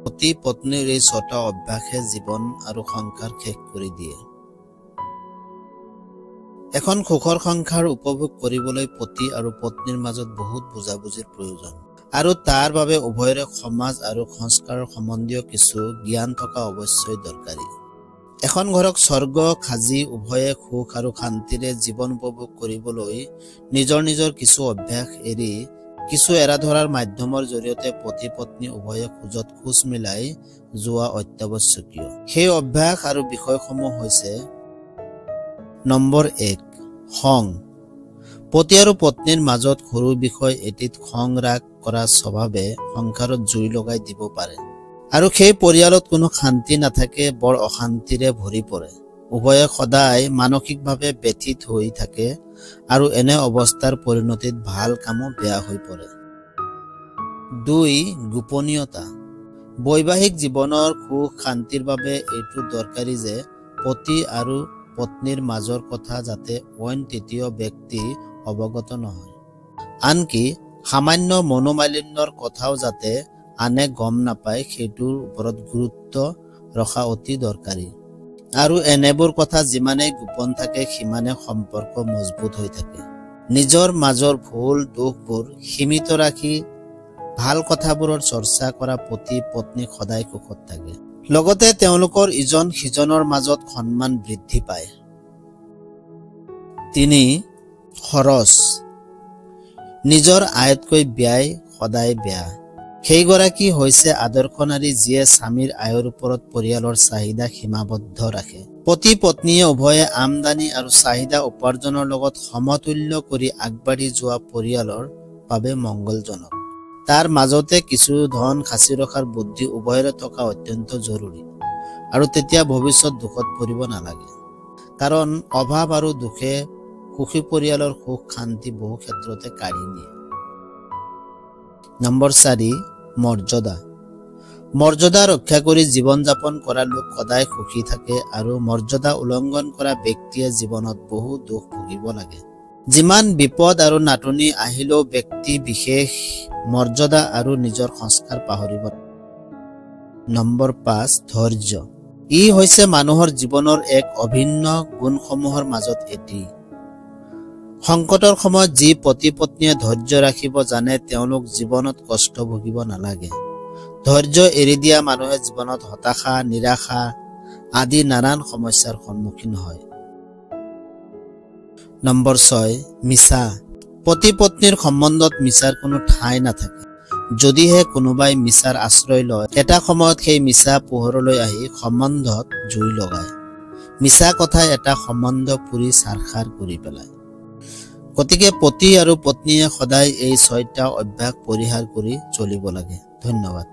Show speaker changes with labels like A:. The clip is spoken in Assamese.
A: পতি পত্নীৰ এই ছটা অভ্যাসে জীৱন আৰু সংসাৰ শেষ কৰি দিয়ে। এখন সুখৰ সংসাৰ উপভোগ কৰিবলৈ পতি আৰু পত্নীৰ মাজত বহুত বুজাবুজিৰ প্ৰয়োজন আৰু তাৰ বাবে উভয়ৰে সমাজ আৰু সংস্কাৰৰ সম্বন্ধীয় কিছু জ্ঞান থকা অৱশ্যই দৰকাৰী। এখন ঘৰক স্বৰ্গ সাজি উভয়ে সুখ আৰু শান্তিৰে জীৱন উপভোগ কৰিবলৈ নিজৰ নিজৰ কিছু অভ্যাস এৰি কিছু এৰা ধৰাৰ মাধ্যমৰ জৰিয়তে পতি পত্নী উভয়ে খোজত খোজ মিলাই যোৱা অত্যাৱশ্যকীয়। সেই অভ্যাস আৰু বিষয়সমূহ হৈছে: নম্বৰ 1, খং। পতি আৰু পত্নীৰ মাজত সৰু বিষয় এটিত খং ৰাগ কৰা স্বভাৱে সংসাৰত জুই লগাই দিব পাৰে আৰু সেই পৰিয়ালত কোনো শান্তি নাথাকে, বৰ অশান্তিৰে ভৰি পৰে। উভয়ে সদায় মানসিকভাৱে ব্যথিত হৈ থাকে আৰু এনে অৱস্থাৰ পৰিণতিত ভাল কামো বেয়া হৈ পৰে। 2, গোপনীয়তা। বৈবাহিক জীৱনৰ সুখ শান্তিৰ বাবে এইটো দৰকাৰী যে পতি আৰু পত্নীৰ মাজৰ কথা যাতে অইন তৃতীয় ব্যক্তি অৱগত নহয়। আনকি সামান্য মনোমালিন্যৰ কথাও যাতে আনে গম নাপায় সেইটোৰ ওপৰত গুৰুত্ব ৰখা অতি দৰকাৰী। আৰু এনেবোৰ কথা যিমানেই গোপন থাকে সিমানে সম্পৰ্ক মজবুত হৈ থাকে। নিজৰ মাজৰ ভুল দোষবোৰ সীমিত ৰাখি ভাল কথাবোৰৰ চৰ্চা কৰা পতি পত্নী সদায় সুখত থাকে। লগতে তেওঁলোকৰ ইজন সিজনৰ মাজত সন্মান বৃদ্ধি পায়। 3, খৰচ। নিজৰ আয়তকৈ ব্যয় সদায় বেয়া। সেইগৰাকী হৈছে আদৰ্শ নাৰী যিয়ে স্বামীৰ আয়ৰ ওপৰত পৰিয়ালৰ চাহিদা সীমাবদ্ধ ৰাখে। পতি পত্নীয়ে উভয়ে আমদানি আৰু চাহিদা উপাৰ্জনৰ লগত সমতুল্য কৰি আগবাঢ়ি যোৱা পৰিয়ালৰ বাবে মংগলজনক। তাৰ মাজতে কিছু ধন সাঁচি ৰখাৰ বুদ্ধি উভয়ৰে থকা অত্যন্ত জৰুৰী আৰু তেতিয়া ভৱিষ্যত দুখত পৰিব নালাগে। কাৰণ অভাৱ আৰু দুখে সুখী পৰিয়ালৰ সুখ শান্তি বহু ক্ষেত্ৰতে কাঢ়ি নিয়ে। নম্বৰ 4, মৰ্যাদা। মৰ্যাদা ৰক্ষা কৰি জীৱন যাপন কৰা লোক সদায় সুখী থাকে আৰু মৰ্যাদা উলংঘন কৰা ব্যক্তিয়ে জীৱনত বহু দুখ ভুগিব লাগে। যিমান বিপদ আৰু নাটনি আহিলেও ব্যক্তি বিশেষ মৰ্যাদা আৰু নিজৰ সংস্কাৰ পাহৰিব। নম্বৰ 5, ধৈৰ্য। ই হৈছে মানুহৰ জীৱনৰ এক অভিন্ন গুণসমূহৰ মাজত এটি। সংকটৰ সময়ত যি পতি পত্নীয়ে ধৈৰ্য ৰাখিব জানে তেওঁলোক জীৱনত কষ্ট ভুগিব নালাগে। ধৈৰ্য এৰি দিয়া মানুহে জীৱনত হতাশা নিৰাশা আদি নানান সমস্যাৰ সন্মুখীন হয়। নম্বৰ 6, মিছা। পতি পত্নীৰ সম্বন্ধত মিছাৰ কোনো ঠাই নাথাকে। যদিহে কোনোবাই মিছাৰ আশ্ৰয় লয় এটা সময়ত সেই মিছা পোহৰলৈ আহি সম্বন্ধত জুই লগায়। মিছা কথাই এটা সম্বন্ধ পুৰি ছাৰখাৰ কৰি পেলায়। গতিকে পতি আৰু পত্নীয়ে সদায় এই 6টা অভ্যাস পৰিহাৰ কৰি চলিব লাগে। ধন্যবাদ।